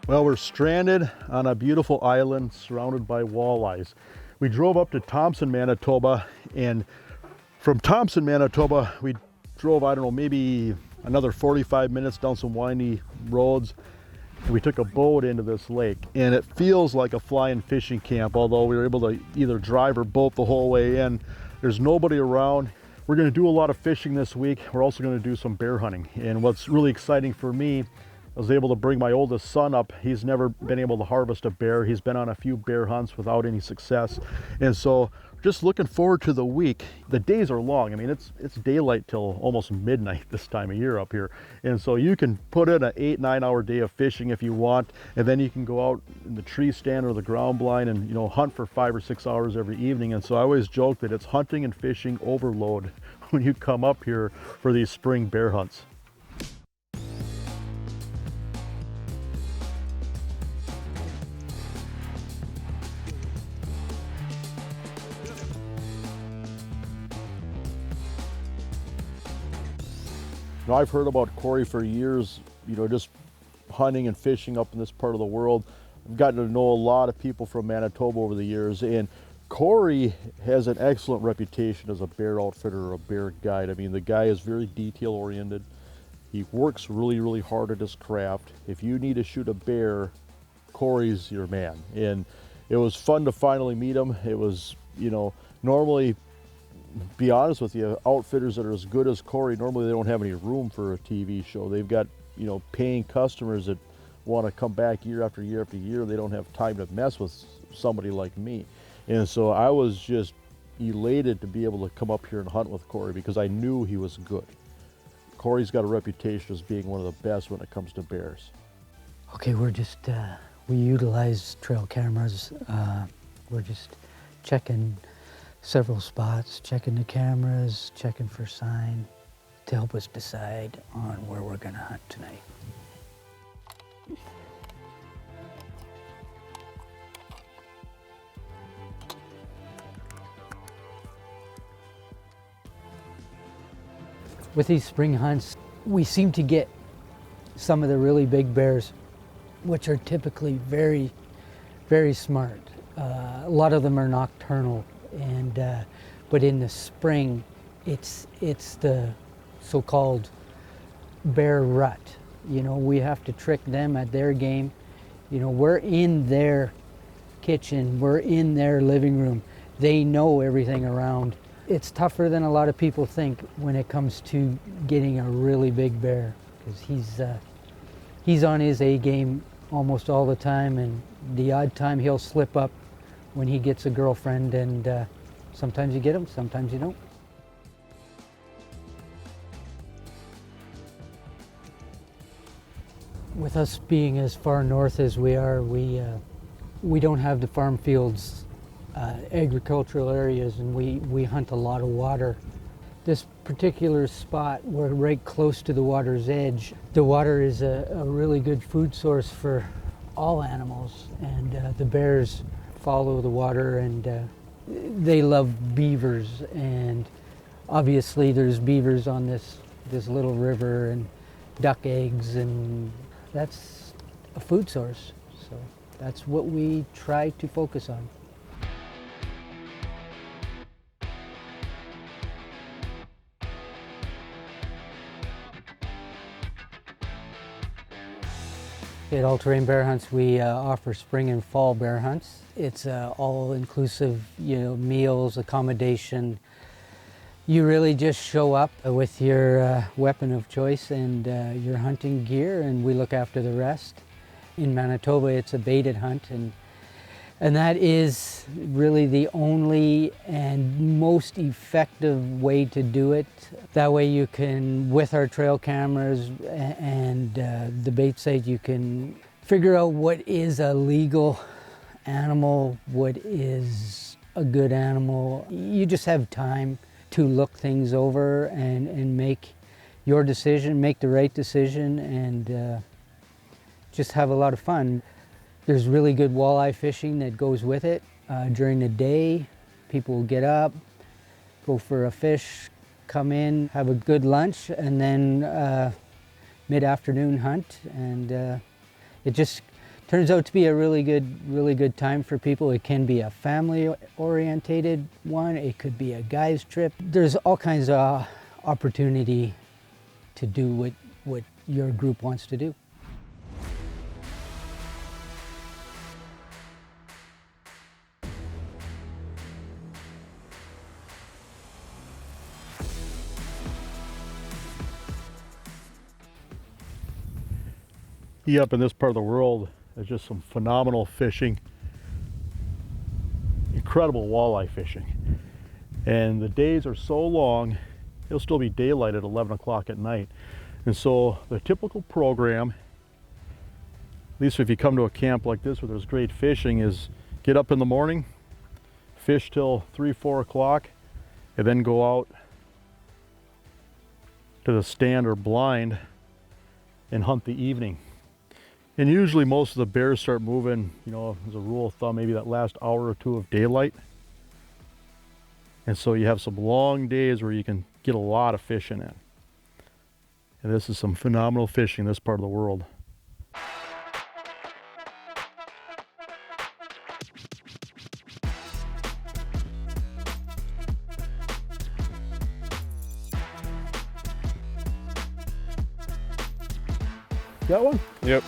Well, we're stranded on a beautiful island surrounded by walleyes. We drove up to Thompson, Manitoba, and from Thompson, Manitoba, we drove, I don't know, maybe another 45 minutes down some windy roads. We took a boat into this lake, and it feels like a fly-in fishing camp, although we were able to either drive or boat the whole way in. There's nobody around. We're going to do a lot of fishing this week. We're also going to do some bear hunting. And what's really exciting for me, I was able to bring my oldest son up. He's never been able to harvest a bear. He's been on a few bear hunts without any success. And so just looking forward to the week. The days are long. I mean, it's daylight till almost midnight this time of year up here. And so you can put in an 8-9 hour day of fishing if you want, and then you can go out in the tree stand or the ground blind and, you know, hunt for 5 or 6 hours every evening. And so I always joke that it's hunting and fishing overload when you come up here for these spring bear hunts. You know, I've heard about Cory for years, you know, just hunting and fishing up in this part of the world. I've gotten to know a lot of people from Manitoba over the years, and Cory has an excellent reputation as a bear outfitter or a bear guide. I mean, the guy is very detail oriented. He works really, really hard at his craft. If you need to shoot a bear, Cory's your man. And it was fun to finally meet him. It was, you know, normally, be honest with you, outfitters that are as good as Cory, normally they don't have any room for a TV show. They've got, you know, paying customers that want to come back year after year after year. They don't have time to mess with somebody like me. And so I was just elated to be able to come up here and hunt with Cory because I knew he was good. Cory's got a reputation as being one of the best when it comes to bears. Okay, we're just, we utilize trail cameras. We're just checking several spots, checking the cameras, checking for sign to help us decide on where we're gonna hunt tonight. With these spring hunts, we seem to get some of the really big bears, which are typically very, very smart. A lot of them are nocturnal. And but in the spring, it's the so-called bear rut. You know, we have to trick them at their game. You know, we're in their kitchen, we're in their living room. They know everything around. It's tougher than a lot of people think when it comes to getting a really big bear, because he's on his A game almost all the time, and the odd time he'll slip up when he gets a girlfriend, and sometimes you get them, sometimes you don't. With us being as far north as we are, we don't have the farm fields, agricultural areas, and we hunt a lot of water. This particular spot, we're right close to the water's edge. The water is a really good food source for all animals, and the bears follow the water, and they love beavers, and obviously there's beavers on this little river, and duck eggs, and that's a food source. So that's what we try to focus on. At All Terrain Bear Hunts, we offer spring and fall bear hunts. It's all-inclusive, you know, meals, accommodation. You really just show up with your weapon of choice and your hunting gear, and we look after the rest. In Manitoba, it's a baited hunt, and that is really the only and most effective way to do it. That way you can, with our trail cameras and the bait site, you can figure out what is a legal animal, what is a good animal. You just have time to look things over and make your decision, make the right decision, and just have a lot of fun. There's really good walleye fishing that goes with it. During the day, people will get up, go for a fish, come in, have a good lunch, and then mid-afternoon hunt. And it just Turns out to be a really good time for people. It can be a family-orientated one. It could be a guy's trip. There's all kinds of opportunity to do what your group wants to do. Up in this part of the world, there's just some phenomenal fishing, incredible walleye fishing. And the days are so long, it'll still be daylight at 11 o'clock at night. And so the typical program, at least if you come to a camp like this where there's great fishing, is get up in the morning, fish till 3, 4 o'clock, and then go out to the stand or blind and hunt the evening. And usually most of the bears start moving, you know, as a rule of thumb, maybe that last hour or two of daylight. And so you have some long days where you can get a lot of fishing in. And this is some phenomenal fishing in this part of the world. Got one? Yep.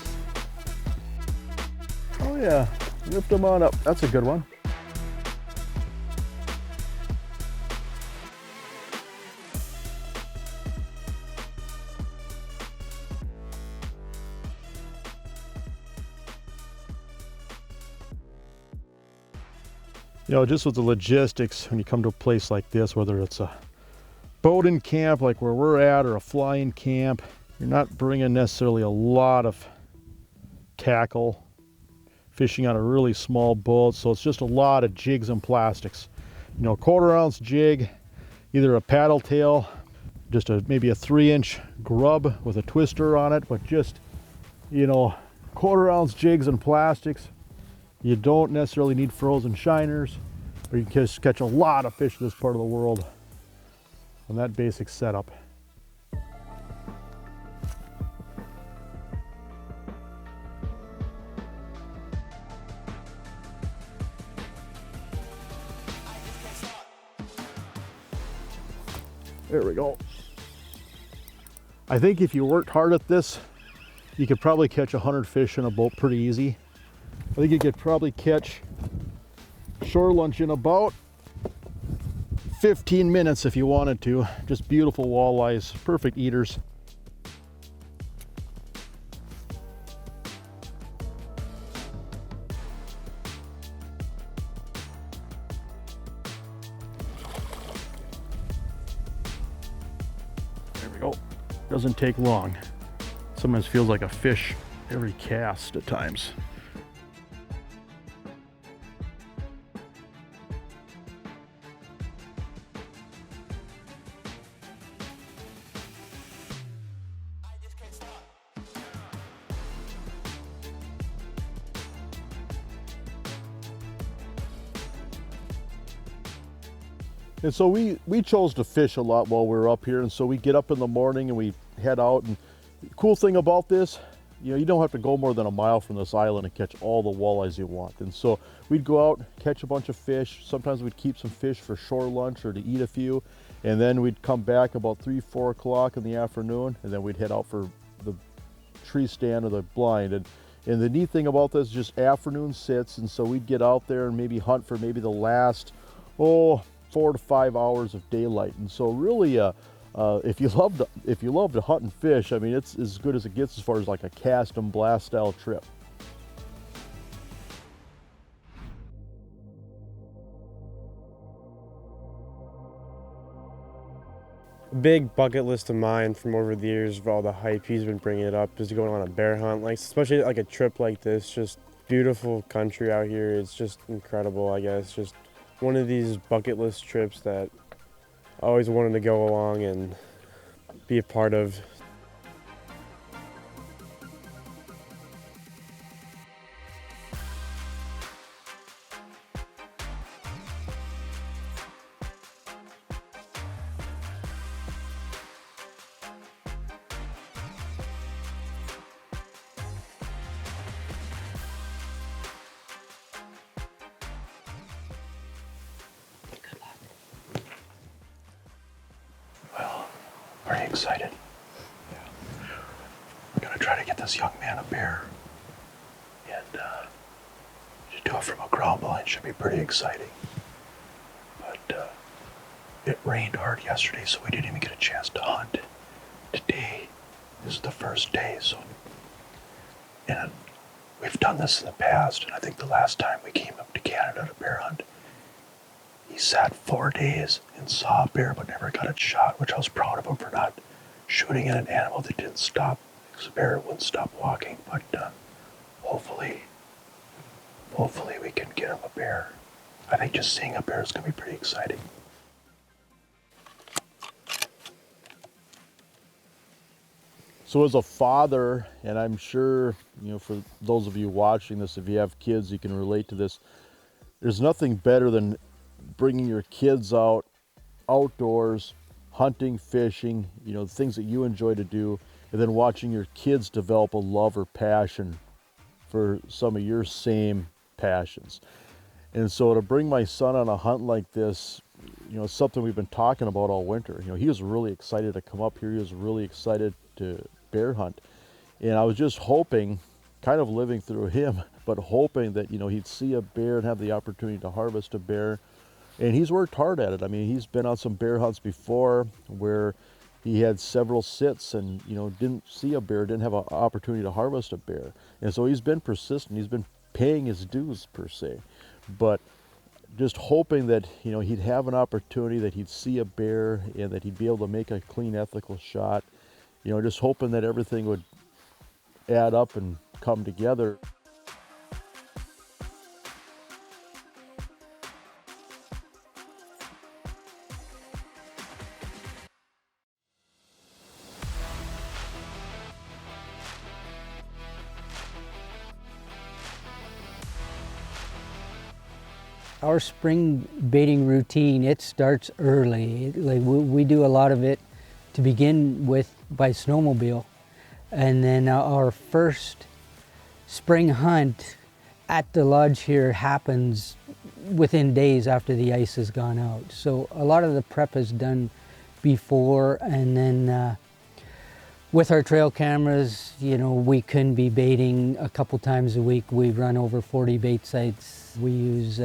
Oh yeah, lift them on up. That's a good one. You know, just with the logistics, when you come to a place like this, whether it's a boating camp like where we're at or a flying camp, you're not bringing necessarily a lot of tackle, fishing on a really small boat, so it's just a lot of jigs and plastics. You know, 1/4 ounce jig, either a paddle tail, just maybe a 3-inch grub with a twister on it, but just, you know, 1/4 ounce jigs and plastics. You don't necessarily need frozen shiners, but you can just catch a lot of fish in this part of the world on that basic setup. There we go. I think if you worked hard at this, you could probably catch 100 fish in a boat pretty easy. I think you could probably catch shore lunch in about 15 minutes if you wanted to. Just beautiful walleyes, perfect eaters. There we go. Doesn't take long. Sometimes feels like a fish every cast at times. And so we chose to fish a lot while we were up here, and so we get up in the morning and we head out. And the cool thing about this, you know, you don't have to go more than a mile from this island and catch all the walleyes you want. And so we'd go out, catch a bunch of fish. Sometimes we'd keep some fish for shore lunch or to eat a few, and then we'd come back about 3, 4 o'clock in the afternoon, and then we'd head out for the tree stand or the blind. And the neat thing about this is just afternoon sits, and so we'd get out there and maybe hunt for maybe the last 4 to 5 hours of daylight. And so really if you love to hunt and fish, I mean, it's as good as it gets as far as like a cast and blast style trip. A big bucket list of mine from over the years of all the hype he's been bringing it up is going on a bear hunt, like especially like a trip like this. Just beautiful country out here. It's just incredible, I guess. Just one of these bucket list trips that I always wanted to go along and be a part of. excited. Yeah. We're gonna try to get this young man a bear, and to do it from a ground blind should be pretty exciting. But it rained hard yesterday, so we didn't even get a chance to hunt. Today is the first day, so, and we've done this in the past, and I think the last time we came up to Canada to bear hunt, he sat 4 days and saw a bear but never got it shot, which I was proud of him for not shooting at an animal that didn't stop, because the bear wouldn't stop walking. But hopefully we can get him a bear. I think just seeing a bear is going to be pretty exciting. So as a father, and I'm sure, for those of you watching this, if you have kids, you can relate to this. There's nothing better than bringing your kids out, outdoors, hunting, fishing, things that you enjoy to do, and then watching your kids develop a love or passion for some of your same passions. And so to bring my son on a hunt like this, it's something we've been talking about all winter. He was really excited to come up here. He was really excited to bear hunt. And I was just hoping, kind of living through him, but hoping that, he'd see a bear and have the opportunity to harvest a bear. And he's worked hard at it. I mean, he's been on some bear hunts before where he had several sits and, didn't see a bear, didn't have an opportunity to harvest a bear. And so he's been persistent. He's been paying his dues, per se. But just hoping that, he'd have an opportunity, that he'd see a bear, and that he'd be able to make a clean, ethical shot. Just hoping that everything would add up and come together. Our spring baiting routine, it starts early. We do a lot of it to begin with by snowmobile. And then our first spring hunt at the lodge here happens within days after the ice has gone out. So a lot of the prep is done before, and then with our trail cameras, we can be baiting a couple times a week. We run over 40 bait sites. We use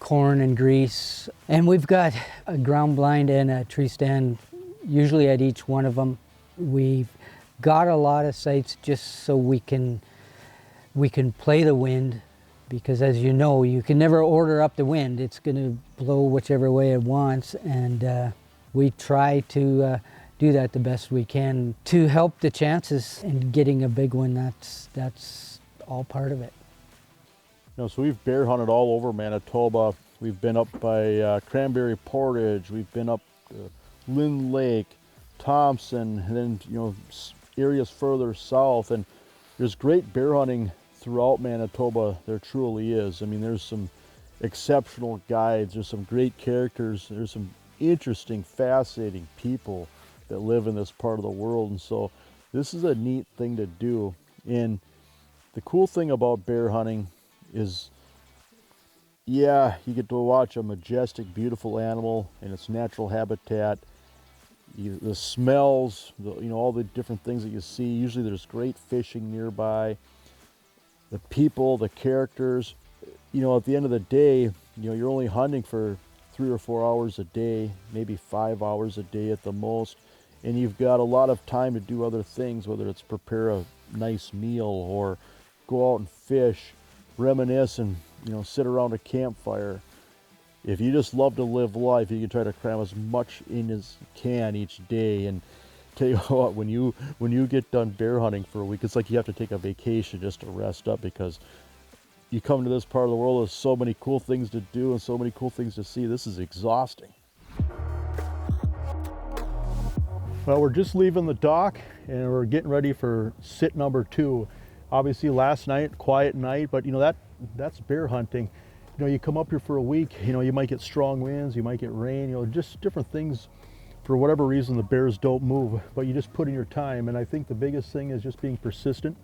corn and grease, and we've got a ground blind and a tree stand usually at each one of them. We've got a lot of sites just so we can play the wind, because as you know, you can never order up the wind. It's going to blow whichever way it wants, and we try to do that the best we can to help the chances in getting a big one. That's all part of it. So we've bear hunted all over Manitoba. We've been up by Cranberry Portage. We've been up Lynn Lake, Thompson, and then areas further south. And there's great bear hunting throughout Manitoba. There truly is. I mean, there's some exceptional guides. There's some great characters. There's some interesting, fascinating people that live in this part of the world. And so this is a neat thing to do. And the cool thing about bear hunting is, you get to watch a majestic, beautiful animal in its natural habitat. The smells, all the different things that you see. Usually there's great fishing nearby. The people, the characters. At the end of the day, you're only hunting for 3 or 4 hours a day, maybe 5 hours a day at the most. And you've got a lot of time to do other things, whether it's prepare a nice meal or go out and fish, reminisce, and sit around a campfire. If you just love to live life, you can try to cram as much in as you can each day. And tell you what, when you get done bear hunting for a week, it's like you have to take a vacation just to rest up, because you come to this part of the world, there's so many cool things to do and so many cool things to see. This is exhausting. Well, we're just leaving the dock and we're getting ready for sit number 2. Obviously last night, quiet night, but that's bear hunting. You come up here for a week, you might get strong winds, you might get rain, just different things. For whatever reason, the bears don't move, but you just put in your time. And I think the biggest thing is just being persistent.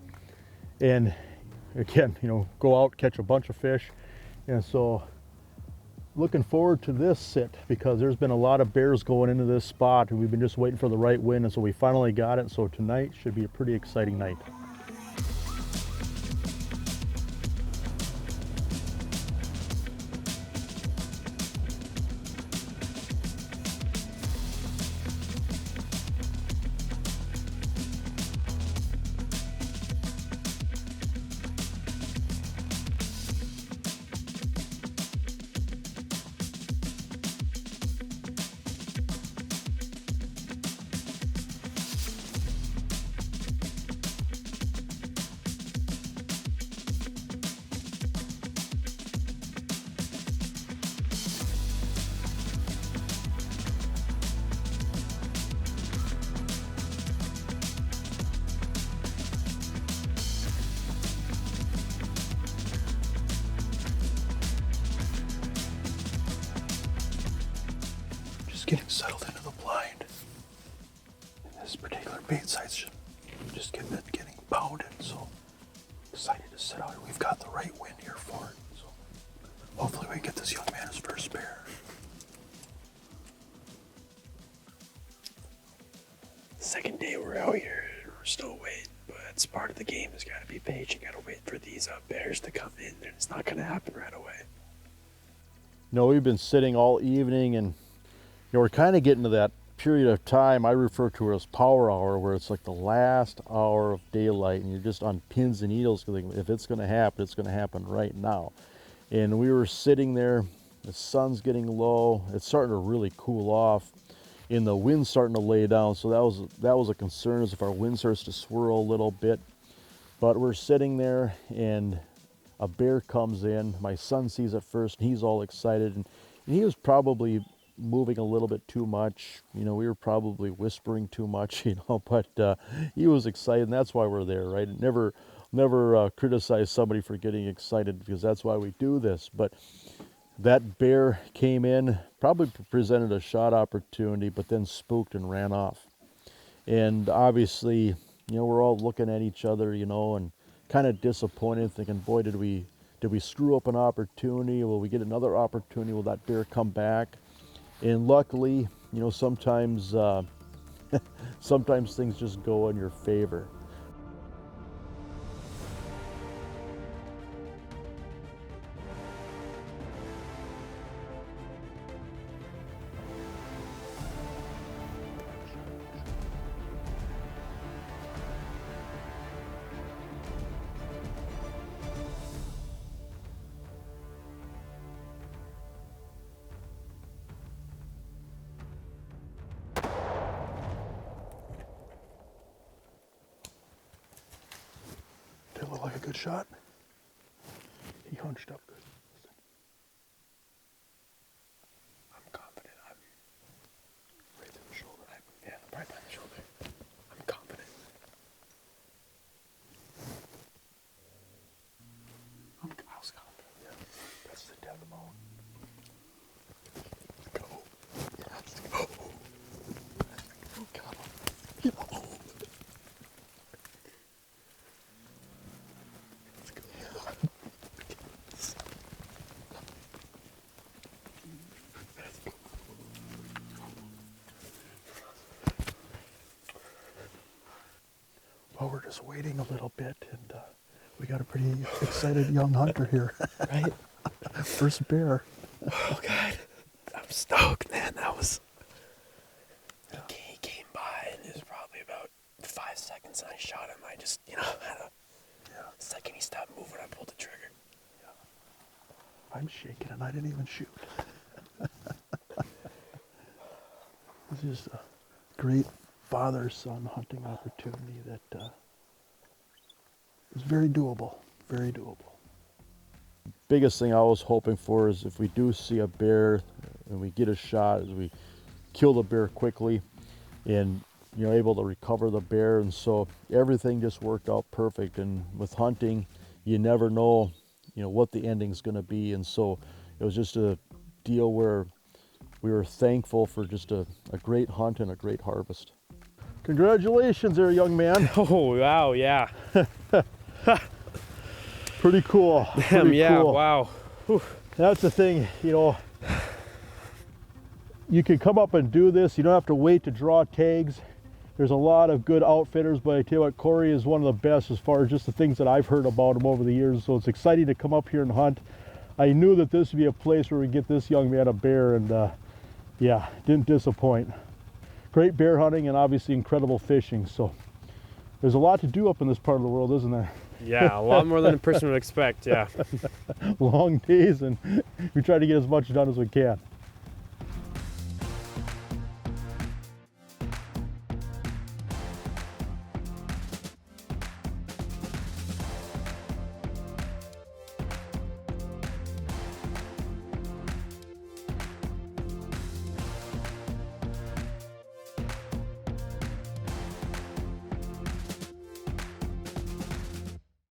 And again, go out, catch a bunch of fish. And so looking forward to this sit because there's been a lot of bears going into this spot and we've been just waiting for the right wind, and so we finally got it. So tonight should be a pretty exciting night. Getting settled into the blind. And this particular bait site's just getting pounded, so excited to sit out here. We've got the right wind here for it, so hopefully we get this young man his first bear. Second day we're out here, we're still waiting, but it's part of the game. Has got to be patient. Got to wait for these bears to come in, and it's not going to happen right away. No, we've been sitting all evening, and we're kind of getting to that period of time I refer to as power hour, where it's like the last hour of daylight and you're just on pins and needles because if it's going to happen, it's going to happen right now. And we were sitting there, the sun's getting low, it's starting to really cool off, and the wind's starting to lay down. So that was a concern, as if our wind starts to swirl a little bit. But we're sitting there and a bear comes in. My son sees it first and he's all excited, and he was probably moving a little bit too much. We were probably whispering too much, but he was excited, and that's why we're there, right? Never criticize somebody for getting excited, because that's why we do this. But that bear came in, probably presented a shot opportunity, but then spooked and ran off. And obviously, we're all looking at each other, and kind of disappointed, thinking, boy, did we screw up an opportunity? Will we get another opportunity? Will that bear come back? And luckily, sometimes sometimes things just go in your favor. Did it look like a good shot? He hunched up good. I'm confident. I'm Right through the shoulder. right by the shoulder. I'm confident. I was confident. Yeah, that's the dead bone. Go. Let's go. Got him. Yeah. Well, we're just waiting a little bit, and we got a pretty excited young hunter here. Right? First bear. Oh, God. I'm stoked, man. That was... He came by, and it was probably about 5 seconds, and I shot him. I just, had a... Second he stopped moving, I pulled the trigger. I'm shaking, and I didn't even shoot. This is a great father-son hunting opportunity that is very doable, very doable. Biggest thing I was hoping for is if we do see a bear and we get a shot, is we kill the bear quickly and able to recover the bear. And so everything just worked out perfect. And with hunting, you never know what the ending's going to be. And so it was just a deal where we were thankful for just a great hunt and a great harvest. Congratulations there, young man. Oh, wow, yeah. Pretty cool. Damn, Pretty yeah, cool. wow. Whew. That's the thing, You can come up and do this. You don't have to wait to draw tags. There's a lot of good outfitters, but I tell you what, Cory is one of the best as far as just the things that I've heard about him over the years. So it's exciting to come up here and hunt. I knew that this would be a place where we get this young man a bear, and yeah, didn't disappoint. Great bear hunting and obviously incredible fishing. So there's a lot to do up in this part of the world, isn't there? Yeah, a lot more than a person would expect, yeah. Long days, and we try to get as much done as we can.